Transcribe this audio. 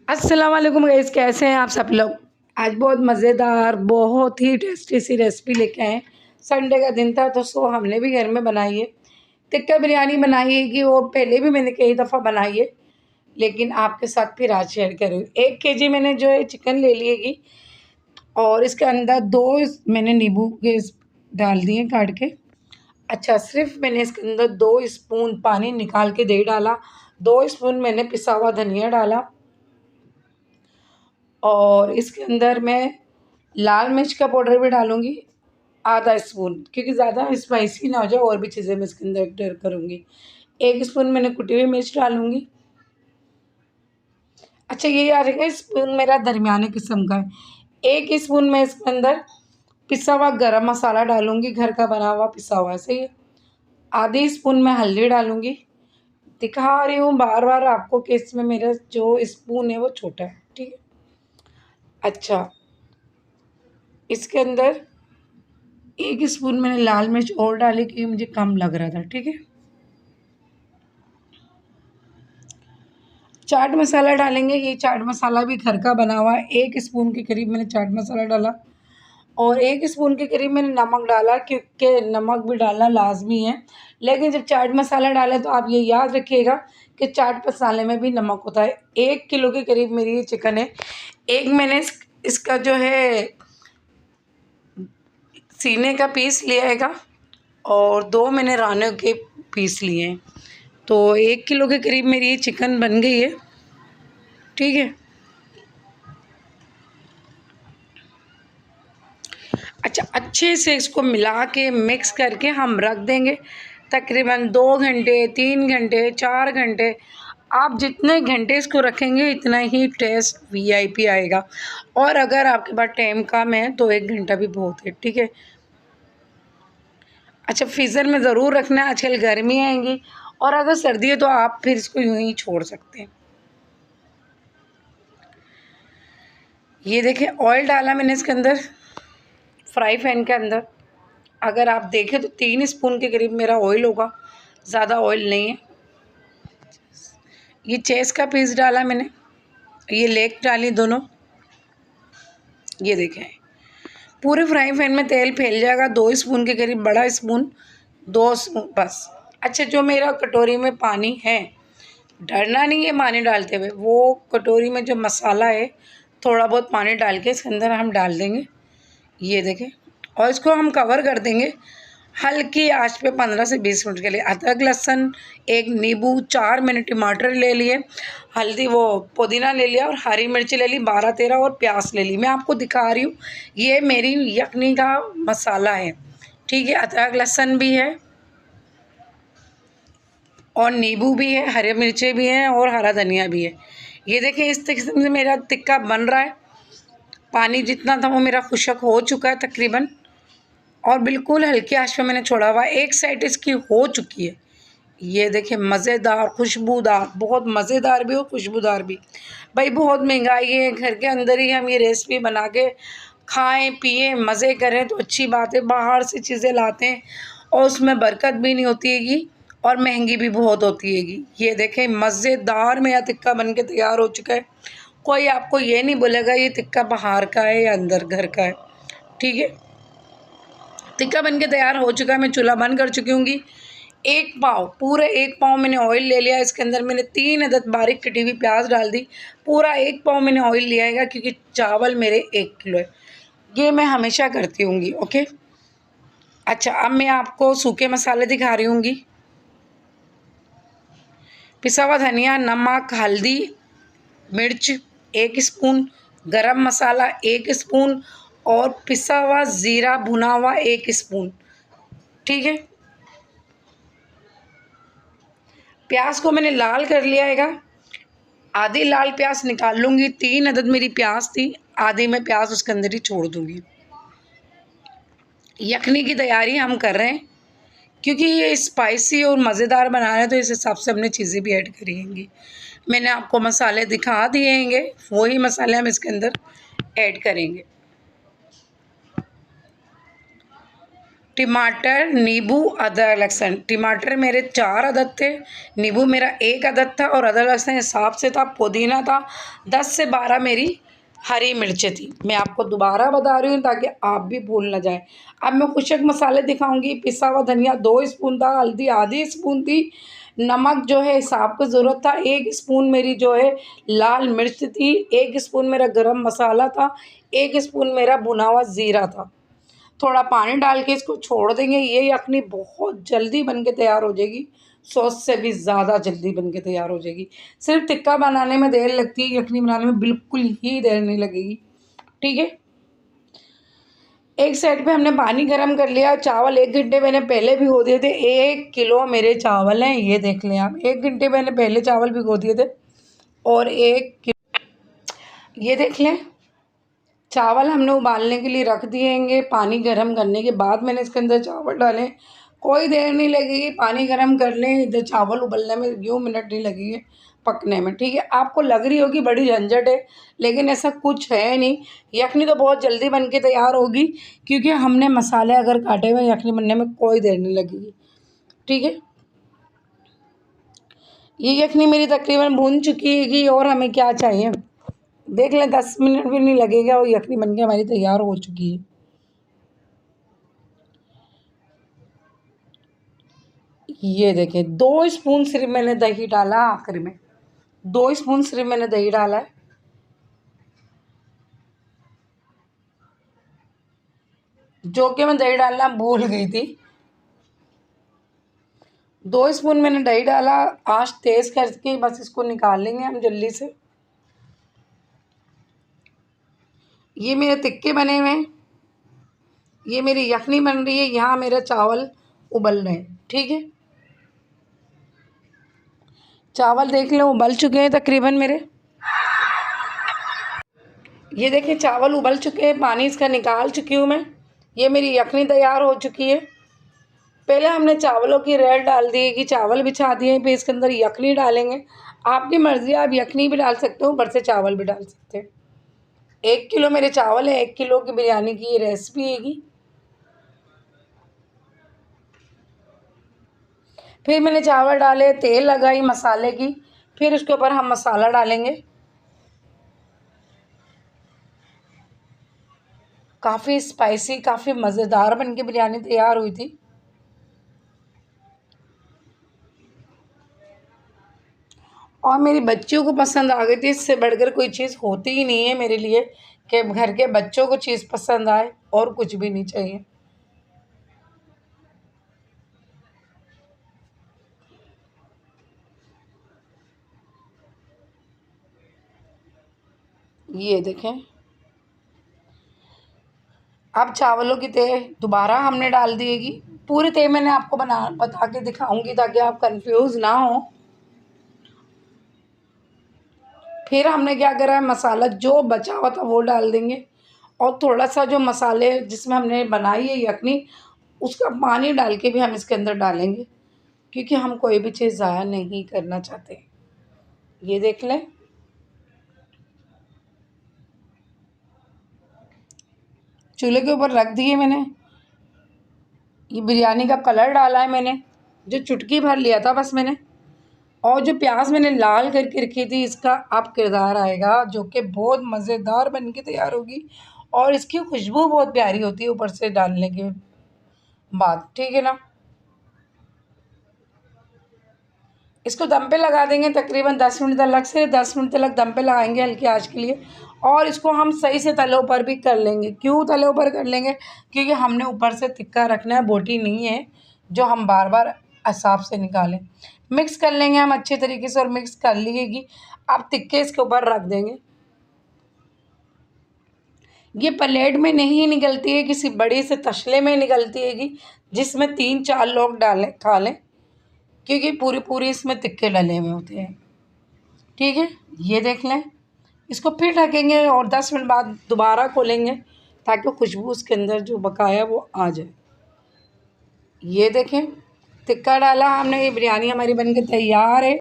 अस्सलाम वालेकुम गाइस, कैसे हैं आप सब लोग। आज बहुत मज़ेदार बहुत ही टेस्टी सी रेसिपी लेके आए हैं। संडे का दिन था तो हमने भी घर में बनाई है। टिक्का बिरयानी बनाई है कि वो पहले भी मैंने कई दफ़ा बनाई है, लेकिन आपके साथ फिर आज शेयर करूँगी। 1 केजी मैंने जो है चिकन ले लिएगी और इसके अंदर 2 मैंने नींबू के डाल दिए काट के। अच्छा, सिर्फ मैंने इसके अंदर 2 स्पून पानी निकाल के दही डाला, 2 स्पून मैंने पिसा हुआ धनिया डाला और इसके अंदर मैं लाल मिर्च का पाउडर भी डालूँगी आधा स्पून, क्योंकि ज़्यादा स्पाइसी ना हो जाए। और भी चीज़ें मैं इसके अंदर ऐड करूँगी। 1 स्पून मैंने कुटी हुई मिर्च डालूँगी। अच्छा, ये याद रखिए स्पून मेरा दरमियाने किस्म का है। 1 स्पून मैं इसके अंदर पिसा हुआ गरम मसाला डालूँगी, घर का बना हुआ पिसा हुआ, सही है। आधी स्पून मैं हल्दी डालूँगी। दिखा रही हूँ बार-बार आपको कि इसमें मेरा जो स्पून है वो छोटा है, ठीक है। अच्छा, इसके अंदर 1 स्पून मैंने लाल मिर्च और डाली क्योंकि मुझे कम लग रहा था, ठीक है। चाट मसाला डालेंगे, ये चाट मसाला भी घर का बना हुआ है। 1 स्पून के करीब मैंने चाट मसाला डाला और 1 स्पून के करीब मैंने नमक डाला, क्योंकि नमक भी डालना लाज़मी है। लेकिन जब चाट मसाला डालें तो आप ये याद रखिएगा कि चाट मसाले में भी नमक होता है। 1 किलो के करीब मेरी ये चिकन है। एक मैंने इसका जो है सीने का पीस लिया हैगा और 2 मैंने रानों के पीस लिए हैं। तो 1 किलो के करीब मेरी ये चिकन बन गई है, ठीक है। अच्छा, अच्छे से इसको मिला के मिक्स करके हम रख देंगे तकरीबन 2 घंटे, 3 घंटे, 4 घंटे। आप जितने घंटे इसको रखेंगे इतना ही टेस्ट वीआईपी आएगा। और अगर आपके पास टाइम कम है तो 1 घंटा भी बहुत है, ठीक है। अच्छा, फ्रीज़र में ज़रूर रखना है, आजकल गर्मी आएंगी और अगर सर्दी है तो आप फिर इसको यूँ ही छोड़ सकते हैं। ये देखिए ऑयल डाला मैंने इसके अंदर, फ्राई पैन के अंदर। अगर आप देखें तो 3 स्पून के करीब मेरा ऑयल होगा, ज़्यादा ऑयल नहीं है। ये चेस का पीस डाला मैंने, ये लेग डाली दोनों। ये देखें पूरे फ्राई पैन में तेल फैल जाएगा। 2 स्पून के करीब, बड़ा स्पून 2 स्पून बस। अच्छा, जो मेरा कटोरी में पानी है, डरना नहीं है पानी डालते हुए, वो कटोरी में जो मसाला है थोड़ा बहुत पानी डाल के इसके अंदर हम डाल देंगे। ये देखें और इसको हम कवर कर देंगे हल्की आंच पे 15 से 20 मिनट के लिए। अदरक लहसुन, 1 नींबू, 4 मैंने टमाटर ले लिए, हल्दी वो पुदीना ले लिया और हरी मिर्ची ले ली 12-13 और प्याज ले ली। मैं आपको दिखा रही हूँ ये मेरी यखनी का मसाला है, ठीक है। अदरक लहसुन भी है और नींबू भी है, हरी मिर्चें भी हैं और हरा धनिया भी है। ये देखिए इस किस्म से मेरा टिक्का बन रहा है। पानी जितना था वो मेरा खुशक हो चुका है तकरीबन और बिल्कुल हल्की आंच पे मैंने छोड़ा हुआ है। एक साइड इसकी हो चुकी है। ये देखिए मज़ेदार, खुशबूदार, बहुत मज़ेदार भी और खुशबूदार भी। भाई बहुत महंगाई है, घर के अंदर ही हम ये रेसिपी बना के खाएं पिएं मज़े करें तो अच्छी बात है। बाहर से चीज़ें लाते हैं और उसमें बरकत भी नहीं होती हैगी और महंगी भी बहुत होती हैगी। ये देखें मज़ेदार मेरा टिक्का बन के तैयार हो चुका है। कोई आपको ये नहीं बोलेगा ये टिक्का बाहर का है या अंदर घर का है, ठीक है। टिक्का बन के तैयार हो चुका है। मैं चूल्हा बंद कर चुकी हूँगी। 1 पाव, पूरे 1 पाव मैंने ऑयल ले लिया। इसके अंदर मैंने 3 अदद बारीक कटी हुई प्याज डाल दी। पूरा 1 पाव मैंने ऑयल लिया है क्योंकि चावल मेरे 1 किलो है। ये मैं हमेशा करती हूँगी, ओके। अच्छा, अब मैं आपको सूखे मसाले दिखा रही हूँगी। पिसा हुआ धनिया, नमक, हल्दी, मिर्च 1 स्पून, गरम मसाला 1 स्पून और पिसा हुआ ज़ीरा भुना हुआ 1 स्पून, ठीक है। प्याज को मैंने लाल कर लिया हैगा। आधी लाल प्याज निकाल लूँगी। 3 अदद मेरी प्याज थी, आधी मैं प्याज उसके अंदर ही छोड़ दूँगी। यखनी की तैयारी हम कर रहे हैं क्योंकि ये स्पाइसी और मज़ेदार बना रहे हैं तो इस हिसाब से हमने चीज़ें भी ऐड करेंगी। मैंने आपको मसाले दिखा दिए हैंगे, वही मसाले हम इसके अंदर ऐड करेंगे। टमाटर, नींबू, अदरक लहसुन। टमाटर मेरे 4 अदद थे, नींबू मेरा 1 अदद था और अदरक लहसुन हिसाब से था। पुदीना था 10 से 12 मेरी हरी मिर्चें थी। मैं आपको दोबारा बता रही हूँ ताकि आप भी भूल ना जाए। अब मैं खुशक मसाले दिखाऊंगी। पिसा हुआ धनिया 2 स्पून था, हल्दी आधी स्पून थी, नमक जो है हिसाब का ज़रूरत था, 1 स्पून मेरी जो है लाल मिर्च थी, 1 स्पून मेरा गरम मसाला था, 1 स्पून मेरा भुना हुआ ज़ीरा था। थोड़ा पानी डाल के इसको छोड़ देंगे। ये यखनी बहुत जल्दी बन के तैयार हो जाएगी, सॉस से भी ज़्यादा जल्दी बन के तैयार हो जाएगी। सिर्फ टिक्का बनाने में देर लगती है, यखनी बनाने में बिल्कुल ही देर नहीं लगेगी। ठीक है, एक साइड पे हमने पानी गर्म कर लिया। चावल 1 घंटे मैंने पहले भिगो दिए थे। 1 किलो मेरे चावल हैं, ये देख लें आप। 1 घंटे मैंने पहले चावल भिगो दिए थे और 1 किलो ये देख लें। चावल हमने उबालने के लिए रख दिएंगे। पानी गर्म करने के बाद मैंने इसके अंदर चावल डाले। कोई देर नहीं लगेगी, पानी गर्म कर लें, इधर चावल उबलने में यूँ मिनट नहीं लगेंगे पकने में। ठीक है, आपको लग रही होगी बड़ी झंझट है, लेकिन ऐसा कुछ है नहीं। यखनी तो बहुत जल्दी बन के तैयार होगी क्योंकि हमने मसाले अगर काटे हुए, यखनी बनने में कोई देर नहीं लगेगी। ठीक है, ये यखनी मेरी तकरीबन भून चुकी है और हमें क्या चाहिए देख लें। 10 मिनट भी नहीं लगेगा और यखनी बनके हमारी तैयार हो चुकी है। ये देखें, 2 स्पून सिर्फ मैंने दही डाला। आखिर में 2 स्पून सिर्फ मैंने दही डाला है। जो कि मैं दही डालना भूल गई थी। 2 स्पून मैंने दही डाला। आंच तेज़ करके बस इसको निकाल लेंगे हम जल्दी से। ये मेरे तिक्के बने हुए हैं, ये मेरी यखनी बन रही है, यहाँ मेरे चावल उबल रहे हैं। ठीक है, चावल देख लो उबल चुके हैं तकरीबन मेरे। ये देखिए चावल उबल चुके हैं, पानी इसका निकाल चुकी हूँ मैं। ये मेरी यखनी तैयार हो चुकी है। पहले हमने चावलों की रेल डाल दी कि चावल बिछा दिए, फिर इसके अंदर यखनी डालेंगे। आपकी मर्ज़ी, आप यखनी भी डाल सकते हो, ऊपर से चावल भी डाल सकते हैं। 1 किलो मेरे चावल है, 1 किलो की बिरयानी की ये रेसिपी हैगी। फिर मैंने चावल डाले, तेल लगाई मसाले की, फिर उसके ऊपर हम मसाला डालेंगे। काफ़ी स्पाइसी, काफ़ी मज़ेदार बन के बिरयानी तैयार हुई थी। और मेरी बच्चियों को पसंद आ गई थी। इससे बढ़कर कोई चीज़ होती ही नहीं है मेरे लिए कि घर के बच्चों को चीज़ पसंद आए, और कुछ भी नहीं चाहिए। ये देखें, अब चावलों की तय दोबारा हमने डाल दिएगी। पूरी तय मैंने आपको बता के दिखाऊंगी ताकि आप कंफ्यूज ना हो। फिर हमने क्या करा है, मसाला जो बचा हुआ था वो डाल देंगे, और थोड़ा सा जो मसाले जिसमें हमने बनाई है यखनी, उसका पानी डाल के भी हम इसके अंदर डालेंगे क्योंकि हम कोई भी चीज़ ज़ाया नहीं करना चाहते। ये देख लें, चूल्हे के ऊपर रख दिए मैंने। ये बिरयानी का कलर डाला है मैंने, जो चुटकी भर लिया था बस मैंने। और जो प्याज मैंने लाल करके रखी थी, इसका अब किरदार आएगा जो कि बहुत मज़ेदार बन के तैयार होगी, और इसकी खुशबू बहुत प्यारी होती है ऊपर से डालने के बाद। ठीक है ना, इसको दम पे लगा देंगे तकरीबन 10 मिनट तक, से 10 मिनट तक दम पे लगाएंगे हल्की आंच के लिए। और इसको हम सही से तले ऊपर भी कर लेंगे। क्यों तले ऊपर कर लेंगे? क्योंकि हमने ऊपर से तिक्का रखना है, बोटी नहीं है जो हम बार बार हिसाब से निकालें। मिक्स कर लेंगे हम अच्छे तरीके से, और मिक्स कर लीजिएगी। अब तिक्के इसके ऊपर रख देंगे। ये प्लेट में नहीं निकलती है, किसी बड़ी से तसले में निकलती है जिसमें 3-4 लोग डालें खा लें, क्योंकि पूरी पूरी इसमें तिक्के डले हुए होते हैं। ठीक है, ये देख लें। इसको फिर ढकेंगे और 10 मिनट बाद दोबारा खोलेंगे ताकि खुशबू उसके अंदर जो बकाया वो आ जाए। ये देखें, तिक्का डाला हमने, ये बिरयानी हमारी बनके तैयार है।